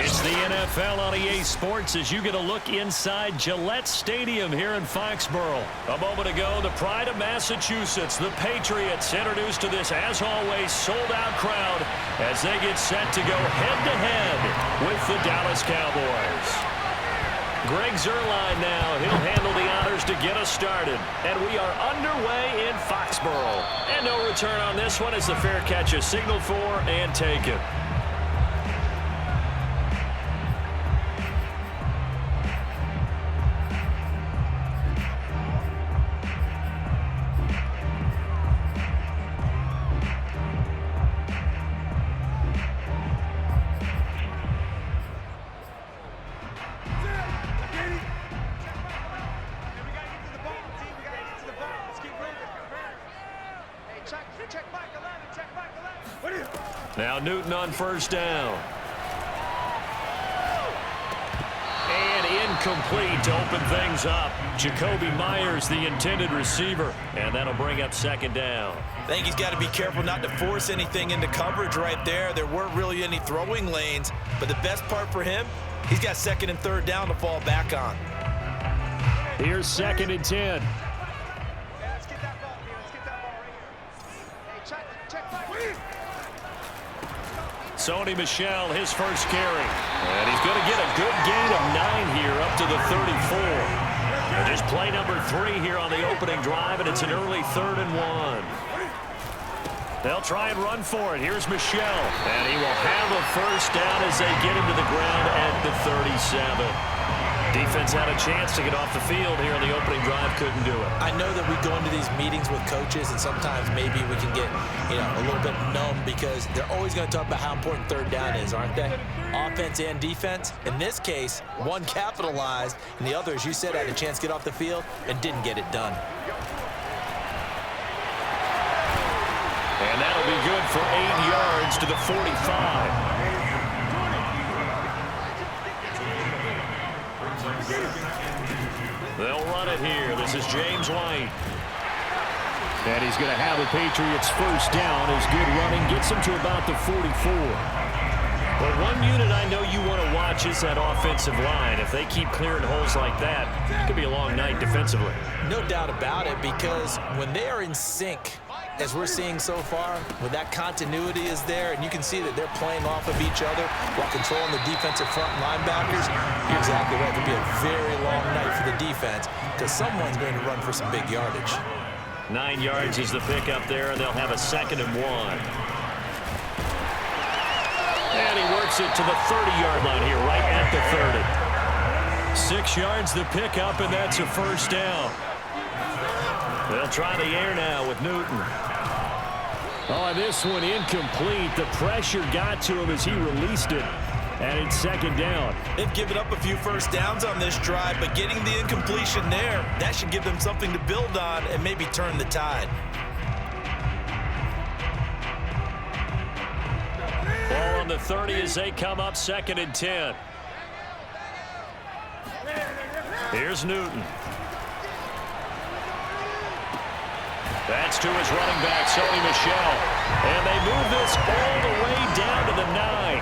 It's the NFL on EA Sports as you get a look inside Gillette Stadium here in Foxborough. A moment ago, the pride of Massachusetts, the Patriots, introduced to this, as always, sold-out crowd as they get set to go head-to-head with the Dallas Cowboys. Greg Zuerlein now. He'll handle the honors to get us started. And we are underway in Foxborough. And no return on this one as the fair catch is signaled for and taken. Now Newton on first down. And incomplete to open things up. Jacoby Myers, the intended receiver. And that'll bring up second down. I think he's got to be careful not to force anything into coverage right there. There weren't really any throwing lanes. But the best part for him, he's got second and third down to fall back on. Here's second and 10. Sony Michel, his first carry. And he's going to get a good gain of 9 here up to the 34. And just play number 3 here on the opening drive, and it's an early 3rd and 1. They'll try and run for it. Here's Michel. And he will have a first down as they get him to the ground at the 37. Defense had a chance to get off the field here on the opening drive, couldn't do it. I know that we go into these meetings with coaches, and sometimes maybe we can get, a little bit numb because they're always going to talk about how important third down is, aren't they? Offense and defense. In this case, one capitalized, and the other, as you said, had a chance to get off the field and didn't get it done. And that'll be good for 8 yards to the 45. They'll run it here. This is James White. And he's going to have the Patriots first down as good running gets him to about the 44. But one unit I know you want to watch is that offensive line. If they keep clearing holes like that, it could be a long night defensively. No doubt about it, because when they are in sync, as we're seeing so far, when that continuity is there, and you can see that they're playing off of each other while controlling the defensive front linebackers, you're exactly right. It could be a very long night for the defense because someone's going to run for some big yardage. 9 yards is the pickup there, and they'll have a 2nd and 1. And he works it to the 30-yard line here, right at the 30. 6 yards the pickup, and that's a first down. They'll try the air now with Newton. Oh, this one incomplete. The pressure got to him as he released it. And it's 2nd down. They've given up a few first downs on this drive, but getting the incompletion there, that should give them something to build on and maybe turn the tide. Ball on the 30 as they come up 2nd and 10. Here's Newton. That's to his running back, Sony Michel. And they move this all the way down to the 9.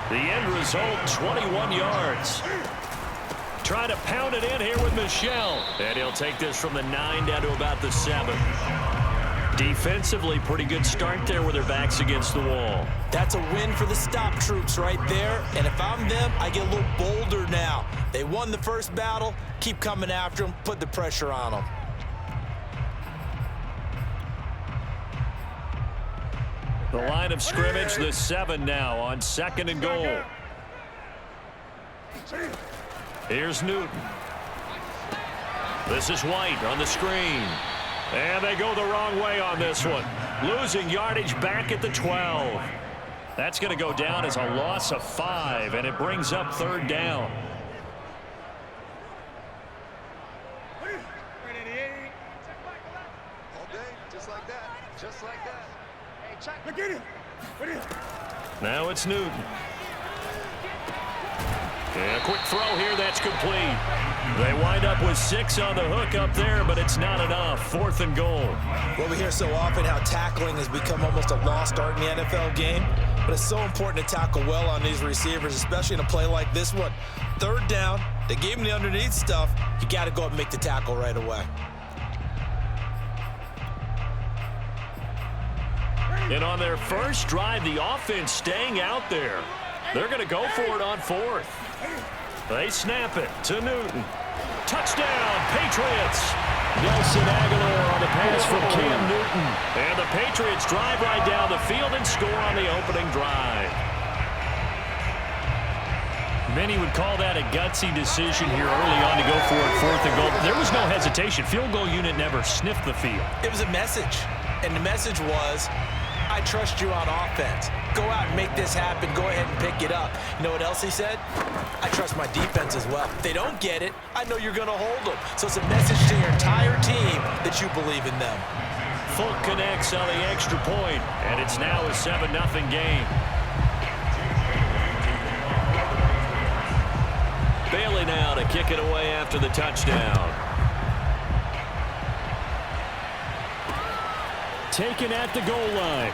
The end result, 21 yards. Trying to pound it in here with Michel. And he'll take this from the 9 down to about the 7. Defensively, pretty good start there with their backs against the wall. That's a win for the stop troops right there. And if I'm them, I get a little bolder now. They won the first battle. Keep coming after them. Put the pressure on them. The line of scrimmage, the 7 now on 2nd and goal. Here's Newton. This is White on the screen. And they go the wrong way on this one. Losing yardage back at the 12. That's going to go down as a loss of 5, and it brings up 3rd down. Just like that. Now it's Newton. And a quick throw here, that's complete. They wind up with 6 on the hook up there, but it's not enough. 4th and goal. Well, we hear so often how tackling has become almost a lost art in the NFL game. But it's so important to tackle well on these receivers, especially in a play like this one. Third down, they gave him the underneath stuff. You got to go up and make the tackle right away. And on their first drive, the offense staying out there. They're going to go for it on fourth. They snap it to Newton. Touchdown, Patriots. Nelson Aguilar on the pass from Cam Newton. And the Patriots drive right down the field and score on the opening drive. Many would call that a gutsy decision here early on to go for it, fourth and goal. There was no hesitation. Field goal unit never sniffed the field. It was a message, and the message was, I trust you on offense. Go out and make this happen. Go ahead and pick it up. You know what else he said? I trust my defense as well. If they don't get it, I know you're going to hold them. So it's a message to your entire team that you believe in them. Folk connects on the extra point, and it's now a 7-0 game. Bailey now to kick it away after the touchdown. Taken at the goal line.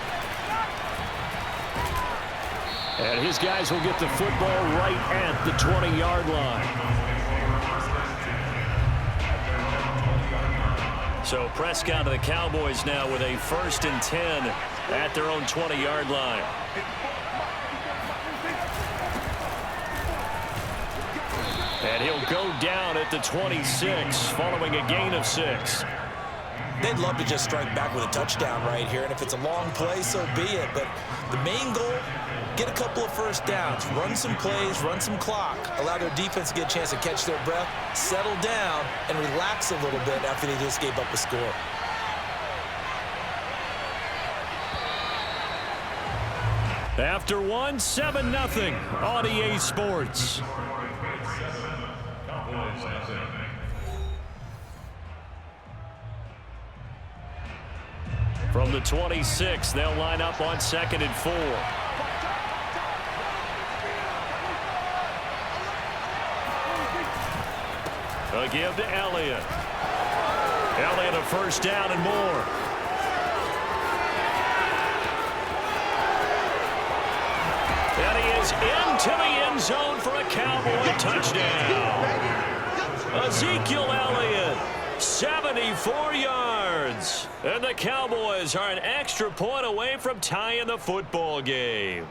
And his guys will get the football right at the 20-yard line. So Prescott of the Cowboys now with a 1st and 10 at their own 20-yard line. And he'll go down at the 26 following a gain of 6. They'd love to just strike back with a touchdown right here, and if it's a long play, so be it. But the main goal, get a couple of first downs, run some plays, run some clock, allow their defense to get a chance to catch their breath, settle down, and relax a little bit after they just gave up a score. After one, 7-0 on EA Sports. From the 26, they'll line up on 2nd and 4. A give to Elliott. Elliott a first down and more. And he is into the end zone for a Cowboy touchdown. Ezekiel Elliott, 74 yards. And the Cowboys are an extra point away from tying the football game.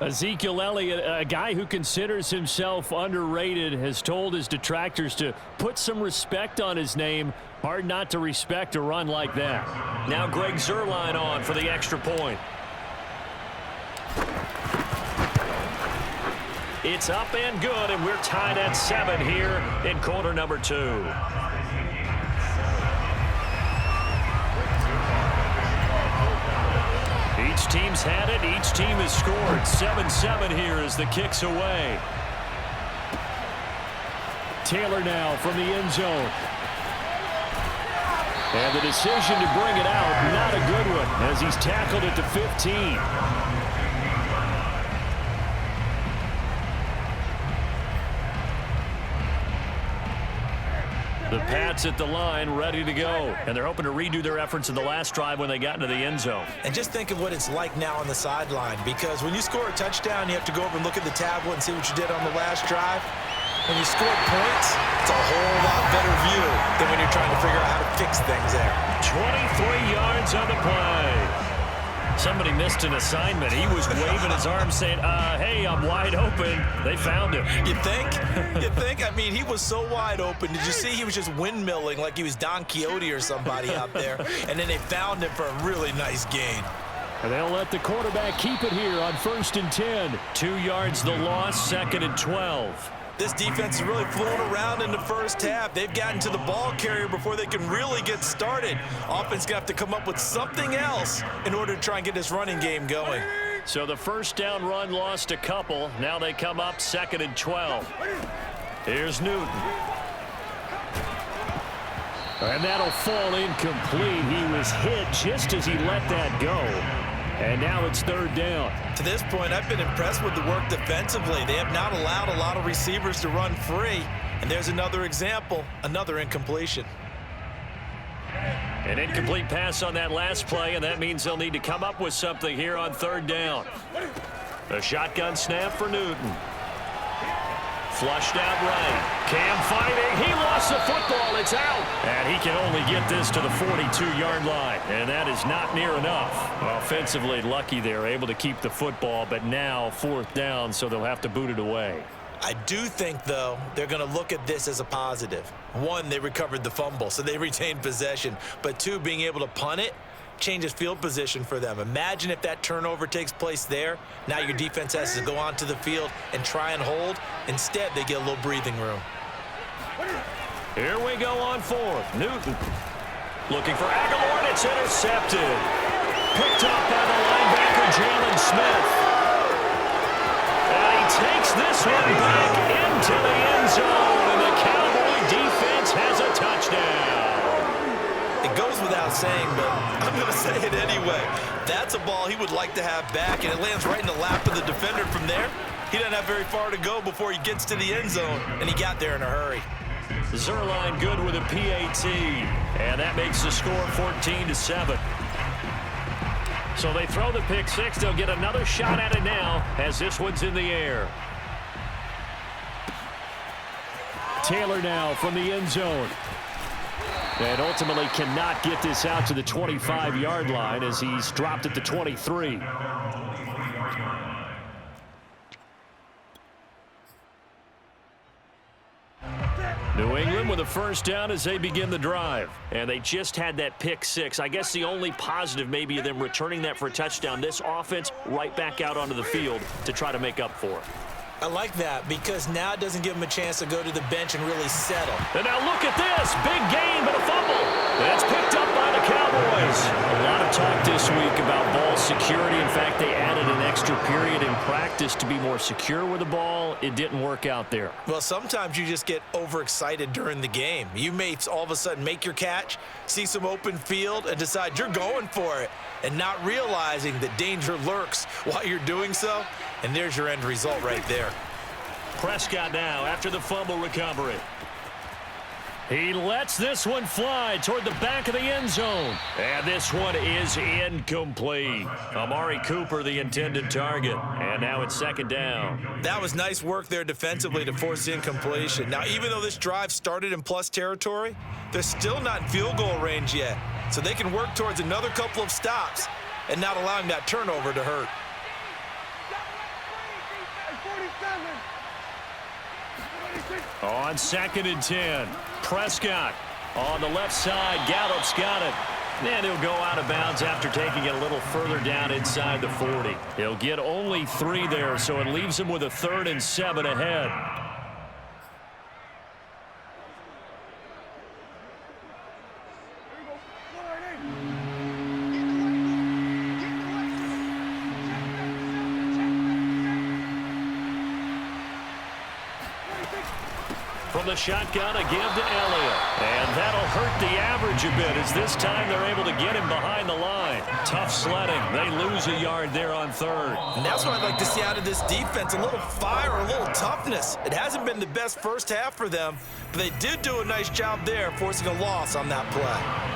Ezekiel Elliott, a guy who considers himself underrated, has told his detractors to put some respect on his name. Hard not to respect a run like that. Now Greg Zuerlein on for the extra point. It's up and good, and we're tied at 7 here in quarter number 2. Each team's had it. Each team has scored. 7-7 here as the kick's away. Taylor now from the end zone. And the decision to bring it out, not a good one, as he's tackled at the 15. The Pats at the line, ready to go. And they're hoping to redo their efforts in the last drive when they got into the end zone. And just think of what it's like now on the sideline, because when you score a touchdown, you have to go over and look at the tablet and see what you did on the last drive. When you score points, it's a whole lot better view than when you're trying to figure out how to fix things there. 23 yards on the play. Somebody missed an assignment. He was waving his arms saying, hey, I'm wide open. They found him. You think? You think? I mean, he was so wide open. Did you see he was just windmilling like he was Don Quixote or somebody out there? And then they found him for a really nice gain. And they'll let the quarterback keep it here on 1st and 10. 2 yards the loss, 2nd and 12. This defense is really flown around in the first half. They've gotten to the ball carrier before they can really get started. Offense got to come up with something else in order to try and get this running game going. So the first down run lost a couple. Now they come up 2nd and 12. Here's Newton. And that'll fall incomplete. He was hit just as he let that go. And now it's 3rd down. To this point, I've been impressed with the work defensively. They have not allowed a lot of receivers to run free. And there's another example, another incompletion. An incomplete pass on that last play, and that means they'll need to come up with something here on third down. A shotgun snap for Newton. Flushed out right. Cam fighting. He lost the football. It's out. And he can only get this to the 42-yard line. And that is not near enough. Offensively lucky they're able to keep the football, but now fourth down, so they'll have to boot it away. I do think, though, they're going to look at this as a positive. One, they recovered the fumble, so they retained possession. But two, being able to punt it changes field position for them. Imagine if that turnover takes place there. Now your defense has to go onto the field and try and hold. Instead, they get a little breathing room. Here we go on fourth. Newton looking for Aguilar, and it's intercepted. Picked up by the linebacker, Jalen Smith. And he takes this one back into the end zone, and the Cowboy defense has a touchdown. It goes without saying, but I'm going to say it anyway. That's a ball he would like to have back, and it lands right in the lap of the defender from there. He doesn't have very far to go before he gets to the end zone, and he got there in a hurry. Zerline good with a PAT, and that makes the score 14-7. So they throw the pick six. They'll get another shot at it now as this one's in the air. Taylor now from the end zone. And ultimately cannot get this out to the 25-yard line as he's dropped at the 23. New England with a first down as they begin the drive. And they just had that pick six. I guess the only positive maybe of them returning that for a touchdown. This offense right back out onto the field to try to make up for it. I like that because now it doesn't give him a chance to go to the bench and really settle. And now look at this. Big gain, but a fumble. That's picked up by the Cowboys. A lot of talk this week about ball security. In fact, they added an extra period in practice to be more secure with the ball. It didn't work out there. Well, sometimes you just get overexcited during the game. You may all of a sudden make your catch, see some open field, and decide you're going for it, and not realizing that danger lurks while you're doing so. And there's your end result right there. Prescott now after the fumble recovery. He lets this one fly toward the back of the end zone. And this one is incomplete. Amari Cooper, the intended target. And now it's second down. That was nice work there defensively to force the incompletion. Now, even though this drive started in plus territory, they're still not in field goal range yet. So they can work towards another couple of stops and not allowing that turnover to hurt. On second and 10, Prescott on the left side. Gallup's got it. And he'll go out of bounds after taking it a little further down inside the 40. He'll get only 3 there, so it leaves him with a 3rd and 7 ahead. From the shotgun, a give to Elliott. And that'll hurt the average a bit as this time they're able to get him behind the line. Tough sledding. They lose a yard there on 3rd. And that's what I'd like to see out of this defense, a little fire, a little toughness. It hasn't been the best first half for them, but they did do a nice job there forcing a loss on that play.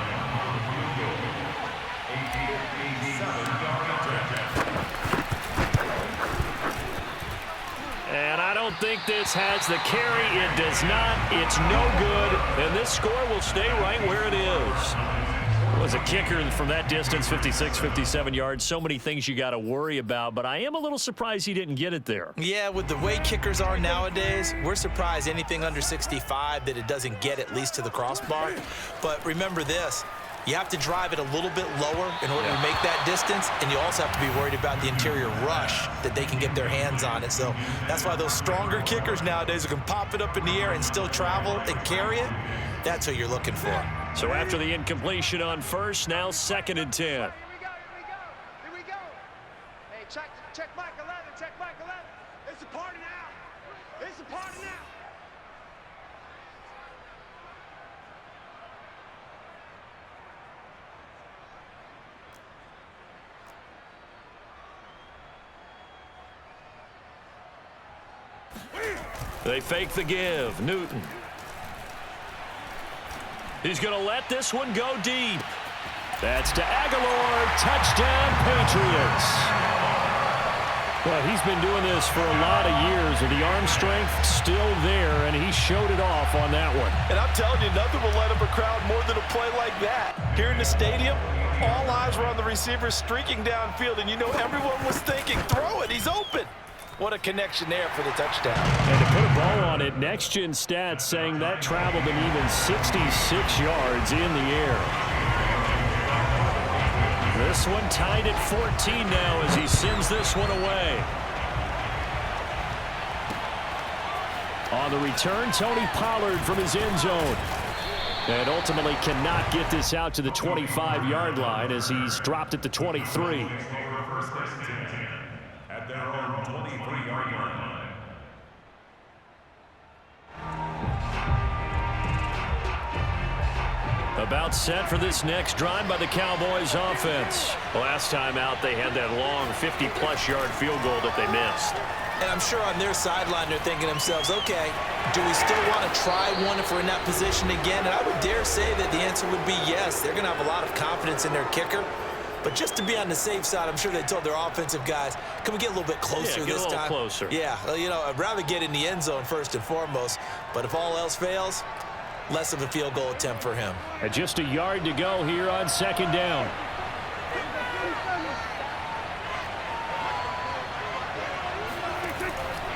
And I don't think this has the carry. It does not. It's no good. And this score will stay right where it is. It was a kicker from that distance, 56, 57 yards. So many things you got to worry about, but I am a little surprised he didn't get it there. Yeah, with the way kickers are nowadays, we're surprised anything under 65 that it doesn't get at least to the crossbar. But remember this. You have to drive it a little bit lower in order to make that distance, and you also have to be worried about the interior rush that they can get their hands on it. So that's why those stronger kickers nowadays who can pop it up in the air and still travel and carry it, that's who you're looking for. So after the incompletion on first, now 2nd and 10. Here we go. Hey, check Mike 11, check Mike 11. It's a party now. It's a party now. They fake the give. Newton. He's going to let this one go deep. That's to Aguilar. Touchdown, Patriots. Well, he's been doing this for a lot of years, and the arm strength still there, and he showed it off on that one. And I'm telling you, nothing will light up a crowd more than a play like that. Here in the stadium, all eyes were on the receiver streaking downfield, and you know everyone was thinking, throw it, he's open. What a connection there for the touchdown. And to put a bow on it, Next Gen Stats saying that traveled an even 66 yards in the air. This one tied at 14 now as he sends this one away. On the return, Tony Pollard from his end zone. And ultimately cannot get this out to the 25-yard line as he's dropped at the 23. At their own 23-yard line. About set for this next drive by the Cowboys offense. Last time out, they had that long 50-plus yard field goal that they missed. And I'm sure on their sideline they're thinking to themselves, okay, do we still want to try one if we're in that position again? And I would dare say that the answer would be yes. They're going to have a lot of confidence in their kicker. But just to be on the safe side, I'm sure they told their offensive guys, can we get a little bit closer this time? Get a little closer. Yeah, well, you know, I'd rather get in the end zone first and foremost. But if all else fails, less of a field goal attempt for him. And just a yard to go here on second down.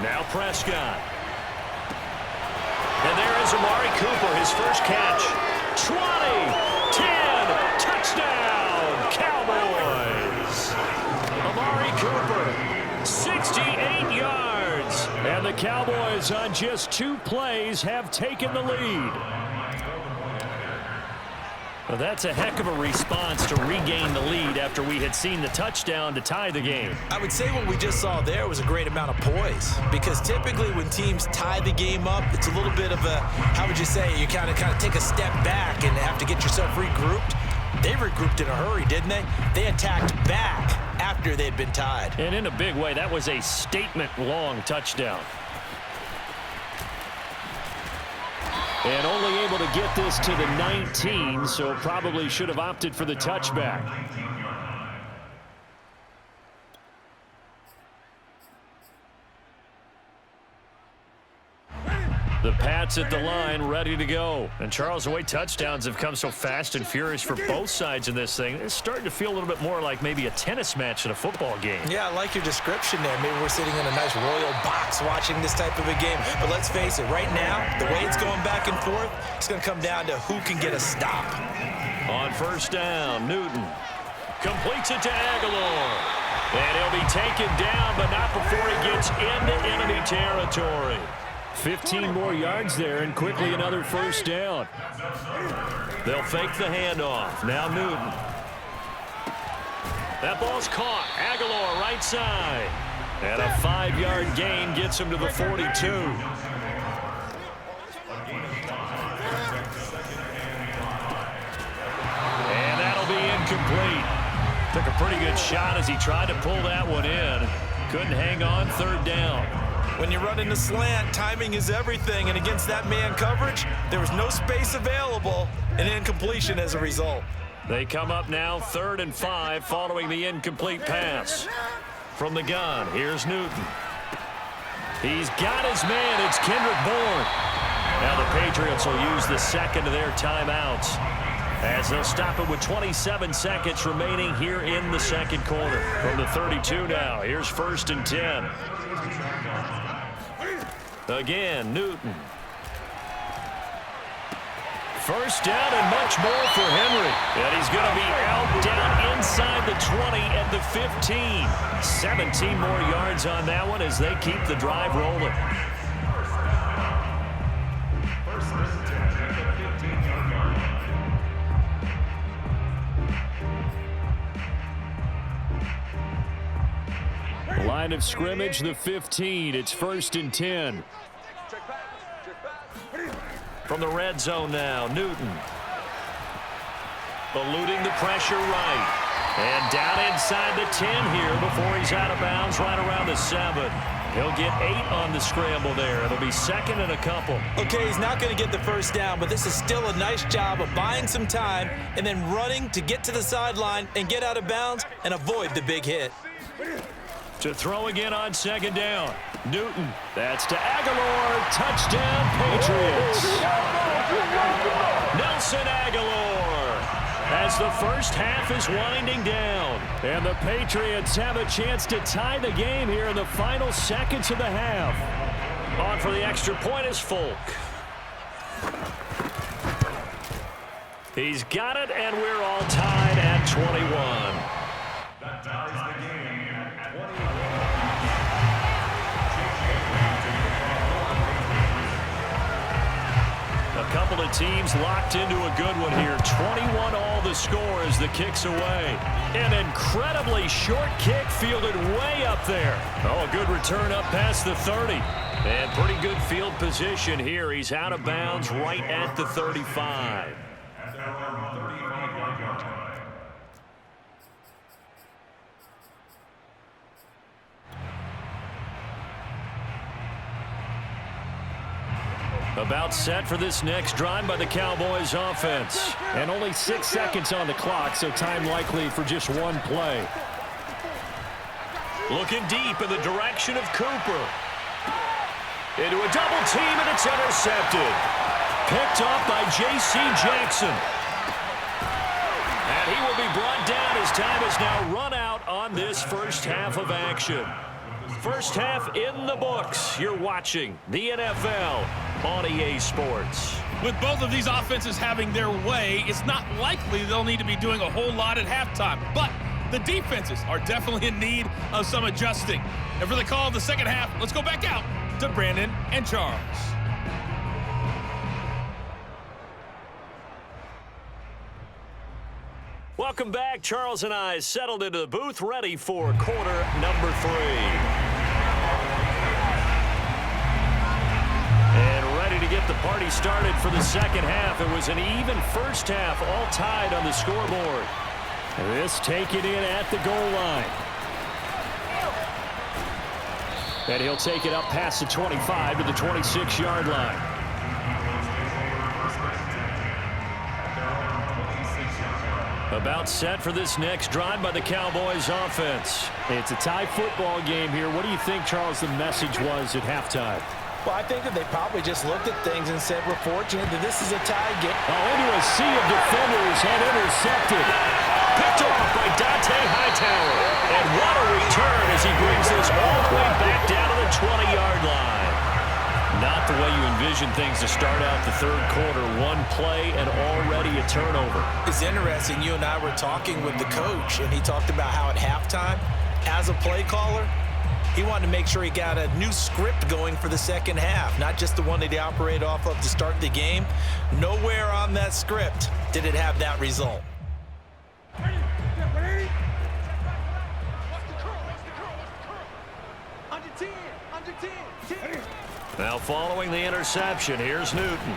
Now Prescott. And there is Amari Cooper, his first catch. 20, 10, touchdown, Cowboys. Amari Cooper, 68 yards. And the Cowboys on just 2 plays have taken the lead. Well, that's a heck of a response to regain the lead after we had seen the touchdown to tie the game. I would say what we just saw there was a great amount of poise, because typically when teams tie the game up, it's a little bit of a, how would you say, you kind of take a step back and have to get yourself regrouped. They regrouped in a hurry, didn't they? They attacked back after they had been tied. And in a big way, that was a statement-long touchdown. And only able to get this to the 19, so probably should have opted for the touchback. The Pats at the line, ready to go. And Charles, the way touchdowns have come so fast and furious for both sides in this thing, it's starting to feel a little bit more like maybe a tennis match in a football game. Yeah, I like your description there. Maybe we're sitting in a nice royal box watching this type of a game. But let's face it, right now, the way it's going back and forth, it's going to come down to who can get a stop. On first down, Newton completes it to Aguilar. And he'll be taken down, but not before he gets into enemy territory. 15 more yards there, and quickly another first down. They'll fake the handoff. Now Newton. That ball's caught. Aguilar right side. And a 5-yard gain gets him to the 42. And that'll be incomplete. Took a pretty good shot as he tried to pull that one in. Couldn't hang on, third down. When you're running the slant, timing is everything, and against that man coverage, there was no space available, and incompletion as a result. They come up now 3rd and 5 following the incomplete pass. From the gun, here's Newton. He's got his man. It's Kendrick Bourne. Now the Patriots will use the second of their timeouts as they'll stop it with 27 seconds remaining here in the second quarter. From the 32 now, here's 1st and 10. Again, Newton. First down and much more for Henry. And he's going to be out down inside the 20 and the 15. 17 more yards on that one as they keep the drive rolling. Line of scrimmage, the 15. It's 1st and 10. From the red zone now, Newton. Eluding the pressure right. And down inside the 10 here before he's out of bounds right around the 7. He'll get 8 on the scramble there. It'll be second and a couple. Okay, he's not going to get the first down, but this is still a nice job of buying some time and then running to get to the sideline and get out of bounds and avoid the big hit. To throw again on second down. Newton. That's to Aguilar. Touchdown, Patriots. Nelson Aguilar. As the first half is winding down. And the Patriots have a chance to tie the game here in the final seconds of the half. On for the extra point is Folk. He's got it, and we're all tied at 21. That ties the game at 21. A couple of teams locked into a good one here. 21 all the score as the kick's away. An incredibly short kick fielded way up there. Oh, a good return up past the 30. And pretty good field position here. He's out of bounds right at the 35. At their own 35-yard line. About set for this next drive by the Cowboys offense. And only 6 seconds on the clock, so time likely for just one play. Looking deep in the direction of Cooper. Into a double team, and it's intercepted. Picked off by J.C. Jackson. And he will be brought down as time has now run out on this first half of action. First half in the books. You're watching the NFL on EA Sports. With both of these offenses having their way, it's not likely they'll need to be doing a whole lot at halftime. But the defenses are definitely in need of some adjusting. And for the call of the second half, let's go back out to Brandon and Charles. Welcome back. Charles and I settled into the booth, ready for quarter number 3. And ready to get the party started for the second half. It was an even first half, all tied on the scoreboard. This taken in at the goal line. And he'll take it up past the 25 to the 26-yard line. About set for this next drive by the Cowboys offense. It's a tie football game here. What do you think, Charles, the message was at halftime? Well, I think that they probably just looked at things and said, we're fortunate that this is a tie game. Oh, into a sea of defenders and intercepted. Picked off by Dante Hightower. And what a return as he brings this all the way back down to the 20-yard line. Not the way you envision things to start out the third quarter. One play and already a turnover. It's interesting. You and I were talking with the coach, and he talked about how at halftime, as a play caller, he wanted to make sure he got a new script going for the second half, not just the one that he operated off of to start the game. Nowhere on that script did it have that result. Now following the interception, here's Newton.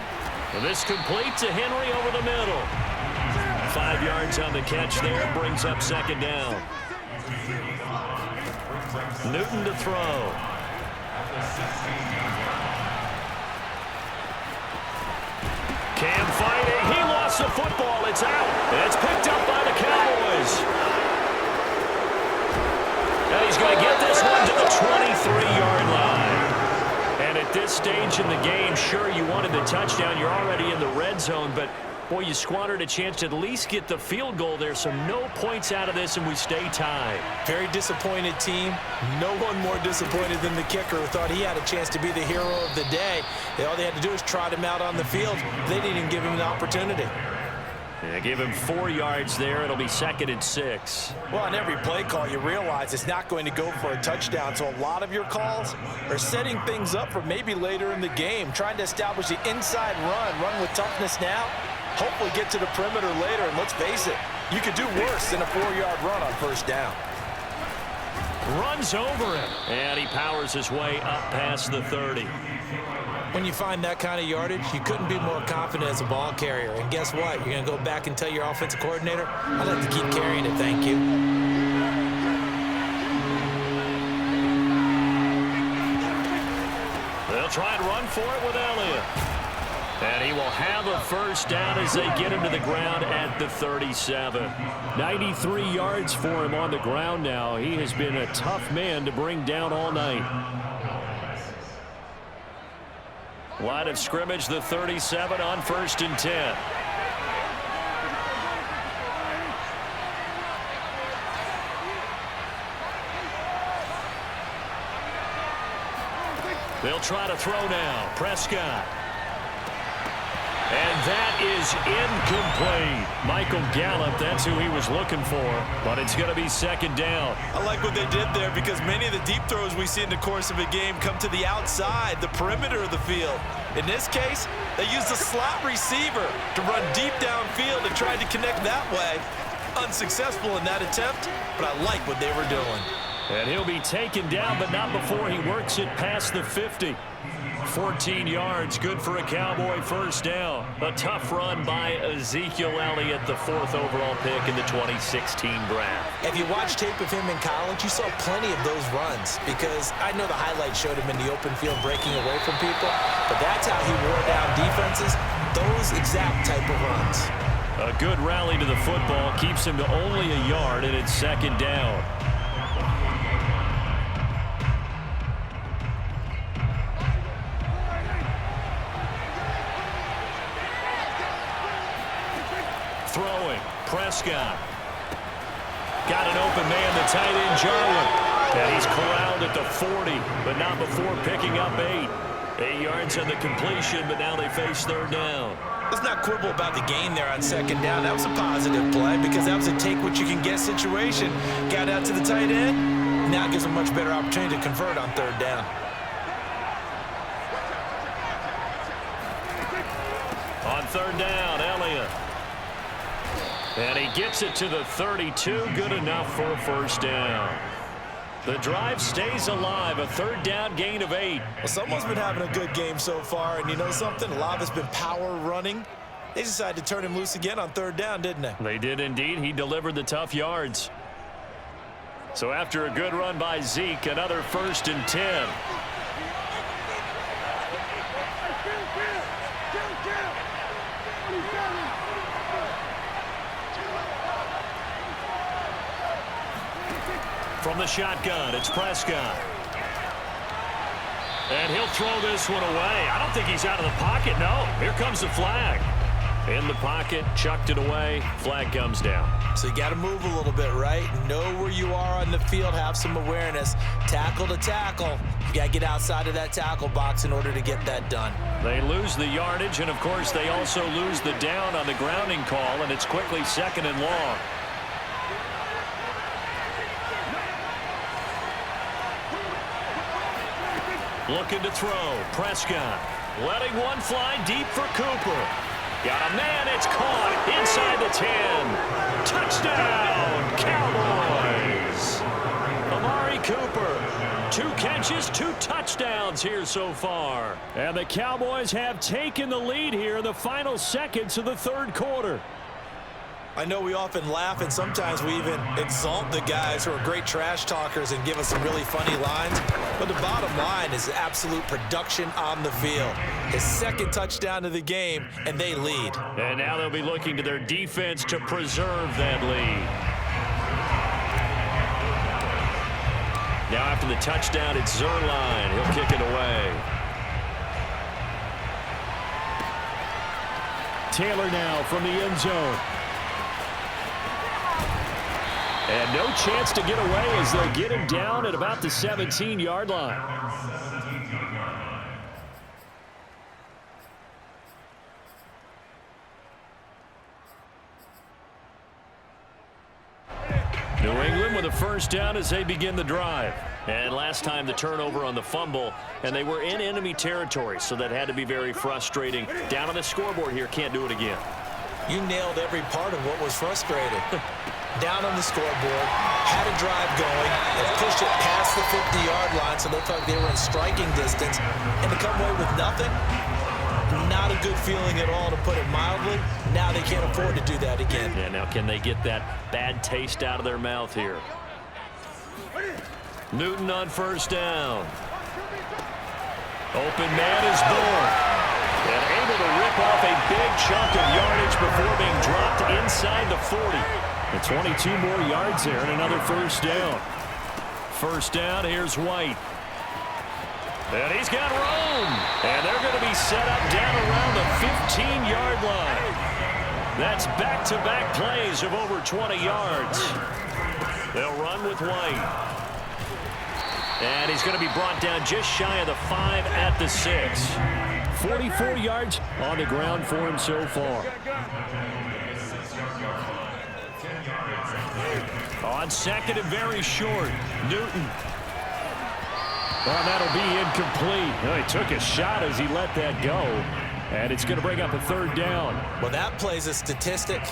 And this complete to Henry over the middle. 5 yards on the catch there, brings up second down. Newton to throw. Cam fighting, he lost the football, it's out. And it's picked up by the Cowboys. And he's going to get this one to the 23-yard line. And at this stage in the game, sure, you wanted the touchdown. You're already in the red zone, but, boy, you squandered a chance to at least get the field goal there, so no points out of this, and we stay tied. Very disappointed team. No one more disappointed than the kicker who thought he had a chance to be the hero of the day. All they had to do is trot him out on the field. They didn't even give him an opportunity. Yeah, give him 4 yards there. It'll be second and 6. Well, on every play call, you realize it's not going to go for a touchdown. So a lot of your calls are setting things up for maybe later in the game, trying to establish the inside run with toughness now, hopefully get to the perimeter later. And let's face it, you could do worse than a 4-yard run on first down. Runs over him, and he powers his way up past the 30. When you find that kind of yardage, you couldn't be more confident as a ball carrier. And guess what? You're going to go back and tell your offensive coordinator, I'd like to keep carrying it, thank you. They'll try and run for it with Elliott. And he will have a first down as they get him to the ground at the 37. 93 yards for him on the ground now. He has been a tough man to bring down all night. Line of scrimmage, the 37 on 1st and 10. They'll try to throw now. Prescott. And that is incomplete. Michael Gallup, that's who he was looking for, but it's going to be 2nd down. I like what they did there because many of the deep throws we see in the course of a game come to the outside, the perimeter of the field. In this case, they used a slot receiver to run deep downfield and tried to connect that way. Unsuccessful in that attempt, but I like what they were doing. And he'll be taken down, but not before he works it past the 50. 14 yards, good for a Cowboy first down. A tough run by Ezekiel Elliott, the 4th overall pick in the 2016 draft. If you watch tape of him in college, you saw plenty of those runs because I know the highlights showed him in the open field breaking away from people, but that's how he wore down defenses, those exact type of runs. A good rally to the football keeps him to only a yard, and it's 2nd down. Throwing, Prescott. Got an open man, the tight end, Jarwin. And he's corralled at the 40, but not before picking up 8. 8 yards on the completion, but now they face 3rd down. Let's not quibble about the gain there on 2nd down. That was a positive play because that was a take-what-you-can-get situation. Got out to the tight end. Now gives a much better opportunity to convert on 3rd down. On 3rd down, Elliott. And he gets it to the 32. Good enough for a first down. The drive stays alive. A 3rd down gain of 8. Well, someone's been having a good game so far, and you know something? A lot has been power running. They decided to turn him loose again on 3rd down, didn't they? They did indeed. He delivered the tough yards. So after a good run by Zeke, another 1st and 10. From the shotgun, it's Prescott. And he'll throw this one away. I don't think he's out of the pocket, no. Here comes the flag. In the pocket, chucked it away, flag comes down. So you got to move a little bit, right? Know where you are on the field, have some awareness. Tackle to tackle. You got to get outside of that tackle box in order to get that done. They lose the yardage, and of course they also lose the down on the grounding call, and it's quickly 2nd and long. Looking to throw. Prescott letting one fly deep for Cooper. Got a man. It's caught inside the 10. Touchdown, Cowboys. Amari Cooper. 2 catches, 2 touchdowns here so far. And the Cowboys have taken the lead here in the final seconds of the 3rd quarter. I know we often laugh, and sometimes we even exalt the guys who are great trash talkers and give us some really funny lines. But the bottom line is absolute production on the field. His 2nd touchdown of the game, and they lead. And now they'll be looking to their defense to preserve that lead. Now after the touchdown, it's Zerline. He'll kick it away. Taylor now from the end zone. And no chance to get away as they'll get him down at about the 17-yard line. New England with a first down as they begin the drive. And last time the turnover on the fumble, and they were in enemy territory, so that had to be very frustrating. Down on the scoreboard here, can't do it again. You nailed every part of what was frustrating. Down on the scoreboard, had a drive going, and pushed it past the 50-yard line, so they looked like they were in striking distance, and to come away with nothing, not a good feeling at all, to put it mildly. Now they can't afford to do that again. Yeah, now can they get that bad taste out of their mouth here? Newton on first down. Open man is born. And able to rip off a big chunk of yardage before being dropped inside the 40. And 22 more yards there and another first down. First down, here's White. And he's got room. And they're going to be set up down around the 15-yard line. That's back-to-back plays of over 20 yards. They'll run with White. And he's going to be brought down just shy of the 5 at the 6. 44 yards on the ground for him so far. On second and very short, Newton. Well, that'll be incomplete. Well, he took a shot as he let that go. And it's going to bring up a third down. Well, that plays a statistic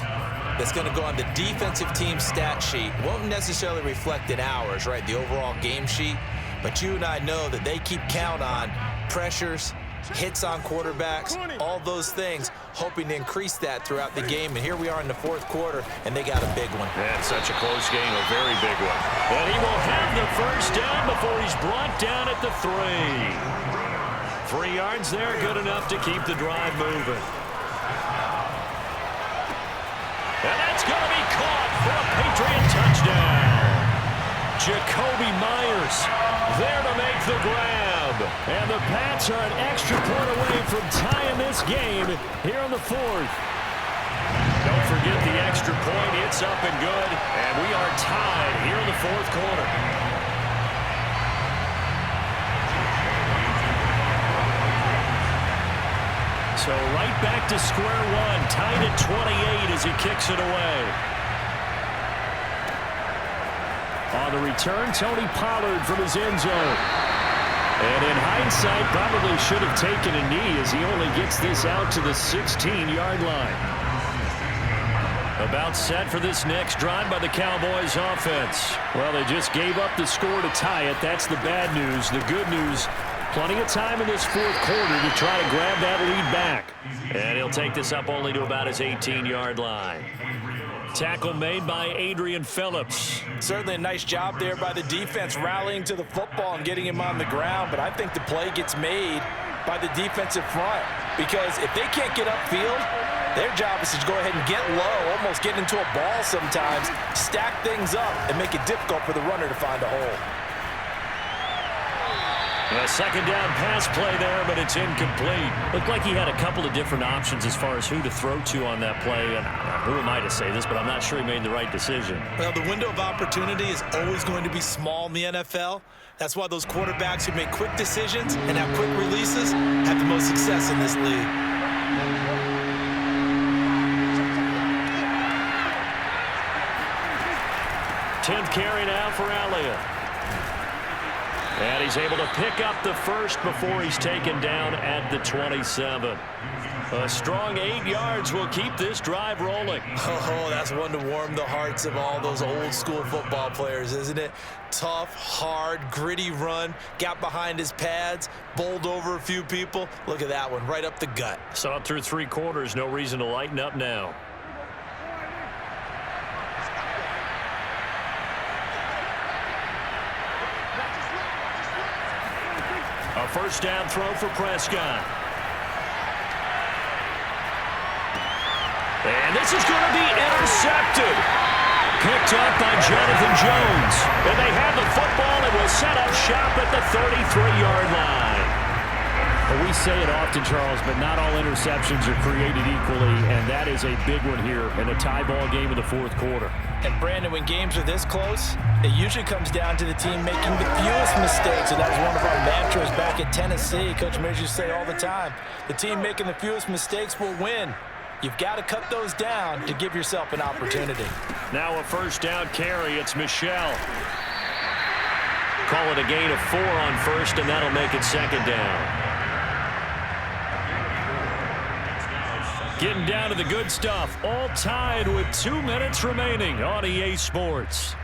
that's going to go on the defensive team stat sheet. Won't necessarily reflect in ours, right, the overall game sheet. But you and I know that they keep count on pressures, hits on quarterbacks, all those things, hoping to increase that throughout the game. And here we are in the fourth quarter, and they got a big one. And such a close game, a very big one. And he will have the first down before he's brought down at the 3. 3 yards there, good enough to keep the drive moving. And that's going to be caught for a Patriot touchdown. Jacoby Myers there to make the grab. And the Pats are an extra point away from tying this game here in the 4th. Don't forget the extra point. It's up and good. And we are tied here in the 4th quarter. So right back to square one, tied at 28 as he kicks it away. On the return, Tony Pollard from his end zone. And in hindsight, probably should have taken a knee as he only gets this out to the 16-yard line. About set for this next drive by the Cowboys offense. Well, they just gave up the score to tie it. That's the bad news. The good news, plenty of time in this 4th quarter to try to grab that lead back. And he'll take this up only to about his 18-yard line. Tackle made by Adrian Phillips. Certainly a nice job there by the defense rallying to the football and getting him on the ground. But I think the play gets made by the defensive front. Because if they can't get upfield, their job is to go ahead and get low, almost get into a ball sometimes, stack things up, and make it difficult for the runner to find a hole. A second down pass play there, but it's incomplete. Looked like he had a couple of different options as far as who to throw to on that play. And who am I to say this, but I'm not sure he made the right decision. Well, the window of opportunity is always going to be small in the NFL. That's why those quarterbacks who make quick decisions and have quick releases have the most success in this league. Tenth carry now for Elliott. And he's able to pick up the first before he's taken down at the 27. A strong 8 yards will keep this drive rolling. Oh, that's one to warm the hearts of all those old school football players, isn't it? Tough, hard, gritty run. Got behind his pads, bowled over a few people. Look at that one, right up the gut. Saw it through 3 quarters. No reason to lighten up now. A first down throw for Prescott. And this is going to be intercepted. Picked up by Jonathan Jones. And they have the football and will set up shop at the 33-yard line. Well, we say it often, Charles, but not all interceptions are created equally, and that is a big one here in a tie ball game in the 4th quarter. And, Brandon, when games are this close, it usually comes down to the team making the fewest mistakes. And that was one of our mantras back at Tennessee. Coach Mears used to say all the time, the team making the fewest mistakes will win. You've got to cut those down to give yourself an opportunity. Now a first down carry. It's Michel. Call it a gain of 4 on first, and that'll make it second down. Getting down to the good stuff. All tied with 2 minutes remaining on EA Sports.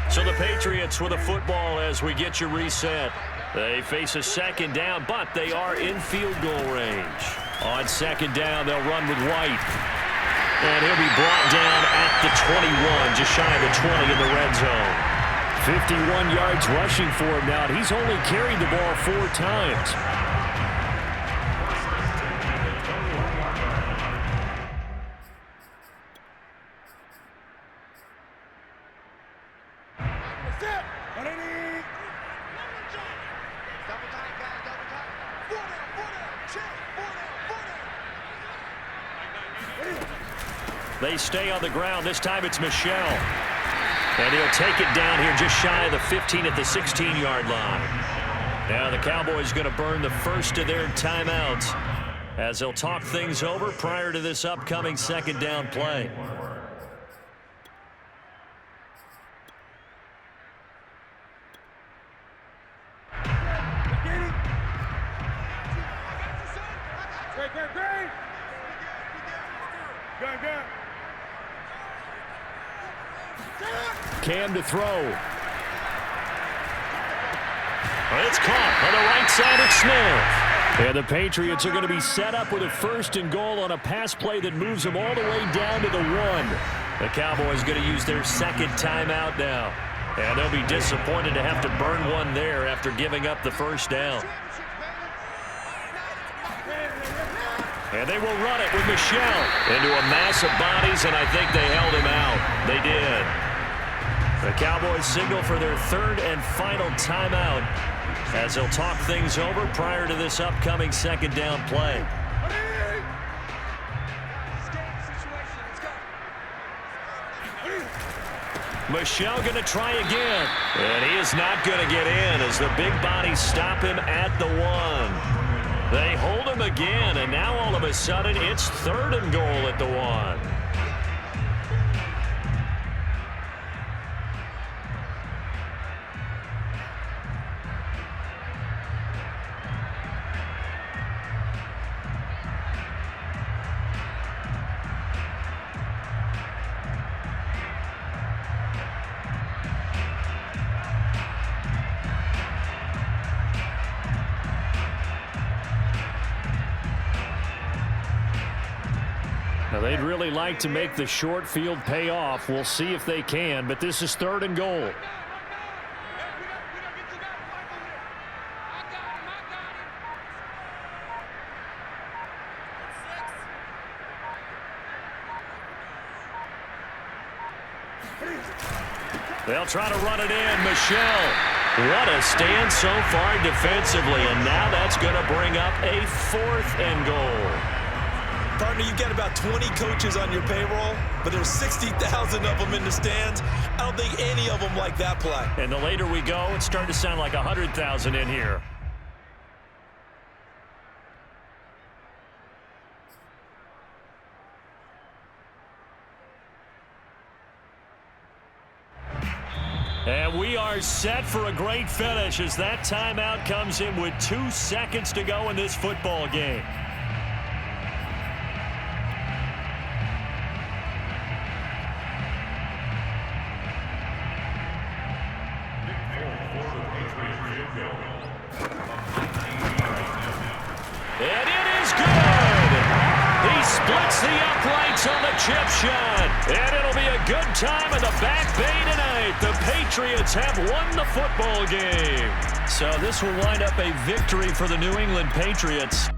So the Patriots with a football as we get you reset. They face a second down, but they are in field goal range. On second down, they'll run with White. And he'll be brought down at the 21, just shy of the 20 in the red zone. 51 yards rushing for him now, and he's only carried the ball 4 times. They stay on the ground. This time it's Michel. And he'll take it down here just shy of the 15 at the 16-yard line. Now the Cowboys going to burn the first of their timeouts as they'll talk things over prior to this upcoming second down play. Cam to throw. It's caught on the right side of Smith. And the Patriots are going to be set up with a 1st and goal on a pass play that moves them all the way down to the 1. The Cowboys going to use their second timeout now. And they'll be disappointed to have to burn one there after giving up the first down. And they will run it with Michel into a mass of bodies, and I think they held him out. They did. The Cowboys signal for their 3rd and final timeout as they'll talk things over prior to this upcoming second down play. Michel going to try again. And he is not going to get in as the big bodies stop him at the 1. They hold him again, and now all of a sudden it's 3rd and goal at the 1. Now, they'd really like to make the short field pay off. We'll see if they can, but this is 3rd and goal. They'll try to run it in. Michel. What a stand so far defensively, and now that's going to bring up a 4th and goal. Partner, you've got about 20 coaches on your payroll, but there's 60,000 of them in the stands. I don't think any of them like that play. And the later we go, it's starting to sound like 100,000 in here. And we are set for a great finish as that timeout comes in with 2 seconds to go in this football game. And it is good. He splits the uprights on the chip shot. And it'll be a good time in the back bay tonight. The Patriots have won the football game. So this will wind up a victory for the New England Patriots.